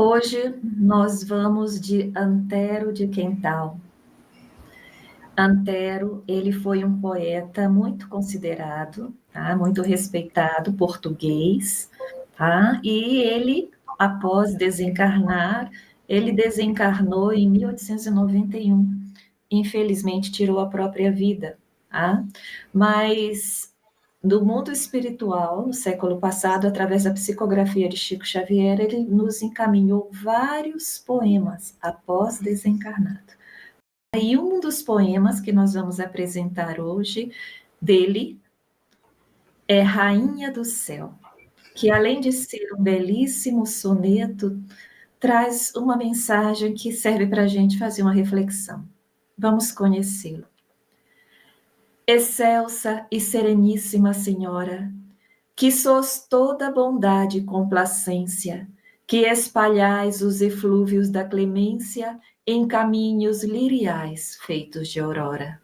Hoje nós vamos de Antero de Quental. Antero, ele foi um poeta muito considerado, tá? Muito respeitado, português, tá? E ele, após desencarnar, ele desencarnou em 1891. Infelizmente, tirou a própria vida, tá? Mas do mundo espiritual, no século passado, através da psicografia de Chico Xavier, ele nos encaminhou vários poemas após desencarnado. E um dos poemas que nós vamos apresentar hoje dele é Rainha do Céu, que além de ser um belíssimo soneto, traz uma mensagem que serve para a gente fazer uma reflexão. Vamos conhecê-lo. Excelsa e sereníssima Senhora, que sois toda bondade e complacência, que espalhais os eflúvios da clemência em caminhos liriais feitos de aurora.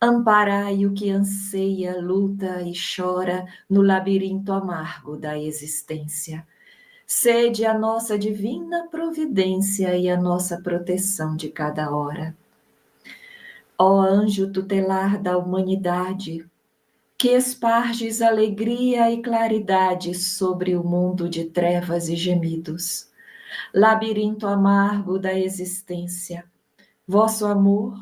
Amparai o que anseia, luta e chora no labirinto amargo da existência. Sede a nossa divina providência e a nossa proteção de cada hora. Ó anjo tutelar da humanidade, que esparges alegria e claridade sobre o mundo de trevas e gemidos, labirinto amargo da existência, vosso amor,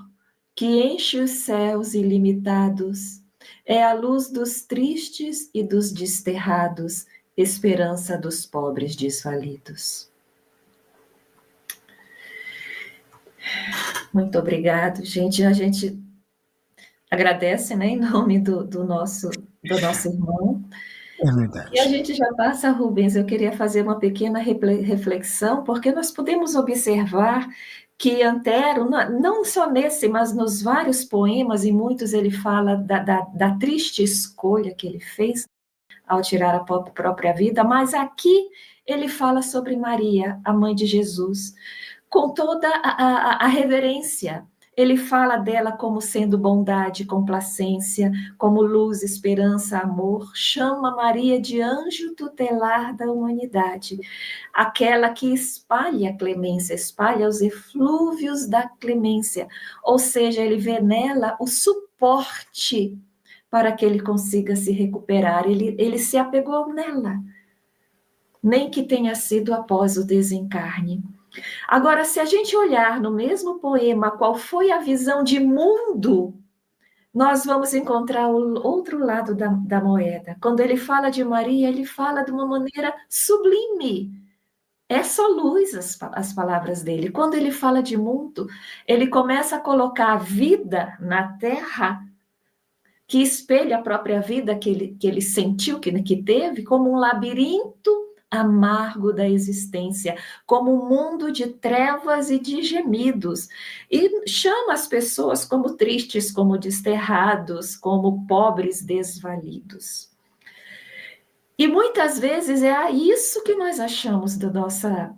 que enche os céus ilimitados, é a luz dos tristes e dos desterrados, esperança dos pobres desvalidos. Muito obrigado, gente. A gente agradece, né, em nome do nosso irmão. É verdade. E a gente já passa, Rubens, eu queria fazer uma pequena reflexão, porque nós podemos observar que Antero, não só nesse, mas nos vários poemas, e muitos ele fala da triste escolha que ele fez ao tirar a própria vida, mas aqui ele fala sobre Maria, a mãe de Jesus, com toda a reverência. Ele fala dela como sendo bondade, complacência, como luz, esperança, amor. Chama Maria de anjo tutelar da humanidade, aquela que espalha a clemência, espalha os eflúvios da clemência. Ou seja, ele vê nela o suporte para que ele consiga se recuperar. Ele se apegou nela, nem que tenha sido após o desencarne. Agora, se a gente olhar no mesmo poema qual foi a visão de mundo, nós vamos encontrar o outro lado da moeda. Quando ele fala de Maria, ele fala de uma maneira sublime. É só luz as palavras dele. Quando ele fala de mundo, ele começa a colocar a vida na terra, que espelha a própria vida que ele sentiu, que teve, como um labirinto amargo da existência, como um mundo de trevas e de gemidos, e chama as pessoas como tristes, como desterrados, como pobres desvalidos. E muitas vezes é isso que nós achamos da nossa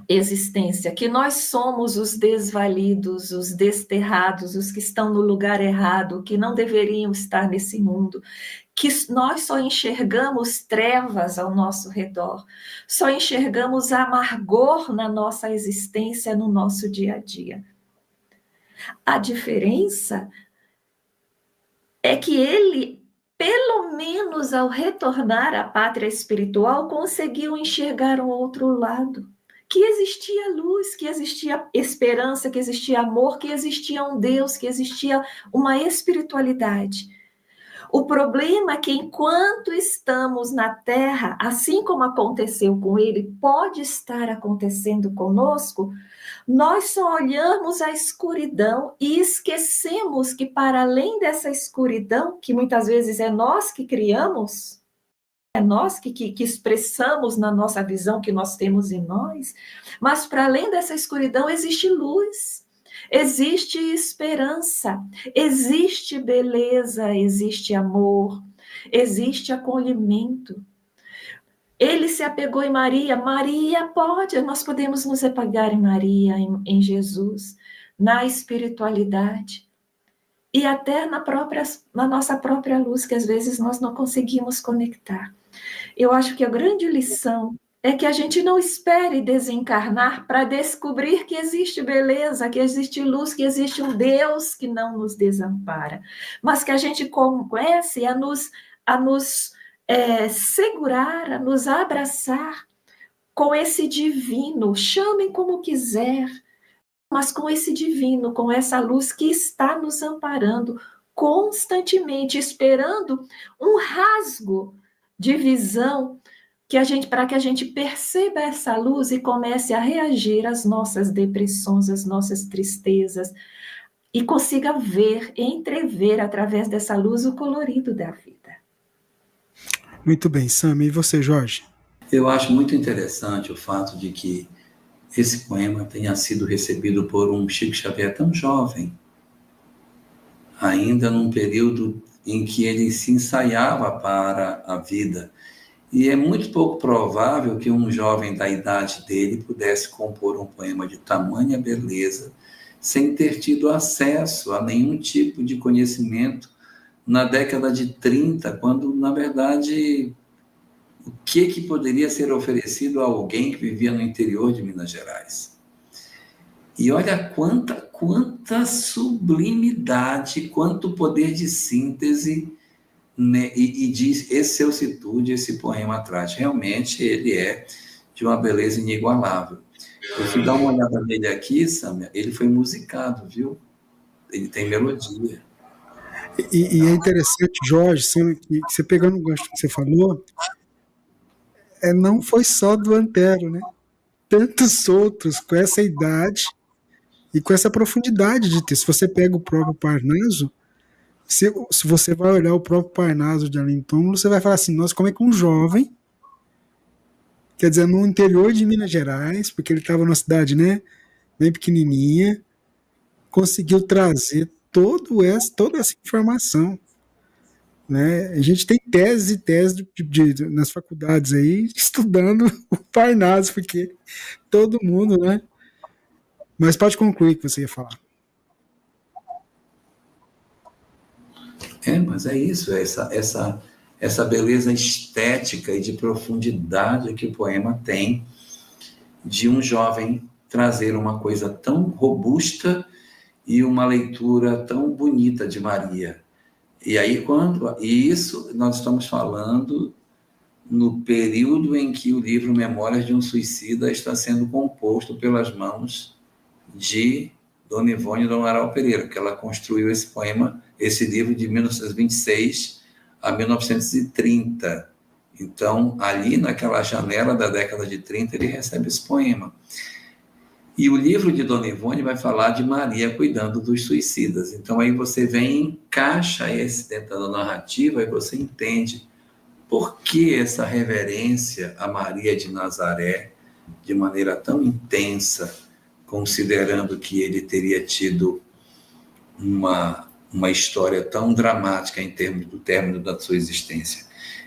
existência, que nós somos os desvalidos, os desterrados, os que estão no lugar errado, que não deveriam estar nesse mundo, que nós só enxergamos trevas ao nosso redor, só enxergamos amargor na nossa existência, no nosso dia a dia. A diferença é que ele, pelo menos ao retornar à pátria espiritual, conseguiu enxergar um outro lado, que existia luz, que existia esperança, que existia amor, que existia um Deus, que existia uma espiritualidade. O problema é que enquanto estamos na Terra, assim como aconteceu com ele, pode estar acontecendo conosco, nós só olhamos a escuridão e esquecemos que para além dessa escuridão, que muitas vezes é nós que criamos, é nós que expressamos na nossa visão que nós temos em nós, mas para além dessa escuridão existe luz, existe esperança, existe beleza, existe amor, existe acolhimento. Ele se apegou em Maria, Maria pode, nós podemos nos apegar em Maria, em Jesus, na espiritualidade. E até na nossa própria luz, que às vezes nós não conseguimos conectar. Eu acho que a grande lição é que a gente não espere desencarnar para descobrir que existe beleza, que existe luz, que existe um Deus que não nos desampara, mas que a gente comece a nos segurar, a nos abraçar com esse divino, chamem como quiser, mas com esse divino, com essa luz que está nos amparando constantemente, esperando um rasgo de visão para que a gente perceba essa luz e comece a reagir às nossas depressões, às nossas tristezas, e consiga ver, entrever através dessa luz o colorido da vida. Muito bem, Sam. E você, Jorge? Eu acho muito interessante o fato de que esse poema tenha sido recebido por um Chico Xavier tão jovem, ainda num período em que ele se ensaiava para a vida. E é muito pouco provável que um jovem da idade dele pudesse compor um poema de tamanha beleza sem ter tido acesso a nenhum tipo de conhecimento na década de 30, quando, na verdade, o que poderia ser oferecido a alguém que vivia no interior de Minas Gerais? E olha quanta sublimidade, quanto poder de síntese, né, e de excelsitude esse poema traz. Realmente ele é de uma beleza inigualável. Eu fui dar uma olhada nele aqui, Samia, ele foi musicado, viu? Ele tem melodia. E é interessante, Jorge, Sam, que você pegando o gancho que você falou, não foi só do Antero, né? Tantos outros com essa idade e com essa profundidade de ter. Se você pega o próprio Parnaso, se você vai olhar o próprio Parnaso de Além do Túmulo, você vai falar assim, nossa, como é que um jovem, quer dizer, no interior de Minas Gerais, porque ele estava numa cidade, né, bem pequenininha, conseguiu trazer toda essa informação. Né? A gente tem tese e tese nas faculdades aí, estudando o Parnaso, porque todo mundo, né? Mas pode concluir o que você ia falar. Mas é isso, essa beleza estética e de profundidade que o poema tem, de um jovem trazer uma coisa tão robusta e uma leitura tão bonita de Maria. E aí, isso nós estamos falando no período em que o livro Memórias de um Suicida está sendo composto pelas mãos de Dona Ivone do Amaral Pereira, que ela construiu esse poema, esse livro de 1926 a 1930. Então, ali naquela janela da década de 30, ele recebe esse poema. E o livro de Dona Ivone vai falar de Maria cuidando dos suicidas. Então, aí você vem e encaixa esse dentro da narrativa e você entende por que essa reverência a Maria de Nazaré, de maneira tão intensa, considerando que ele teria tido uma história tão dramática em termos do término da sua existência.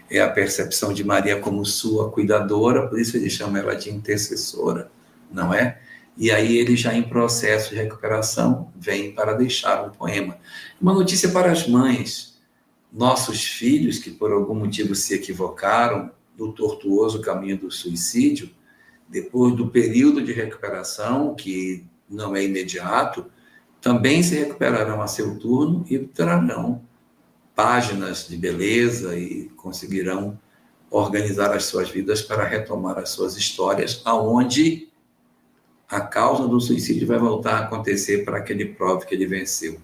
É a percepção de Maria como sua cuidadora, por isso ele chama ela de intercessora, não é? E aí ele já em processo de recuperação vem para deixar um poema. Uma notícia para as mães, nossos filhos que por algum motivo se equivocaram no tortuoso caminho do suicídio, depois do período de recuperação, que não é imediato, também se recuperarão a seu turno e trarão páginas de beleza e conseguirão organizar as suas vidas para retomar as suas histórias, aonde a causa do suicídio vai voltar a acontecer para que ele prove que ele venceu.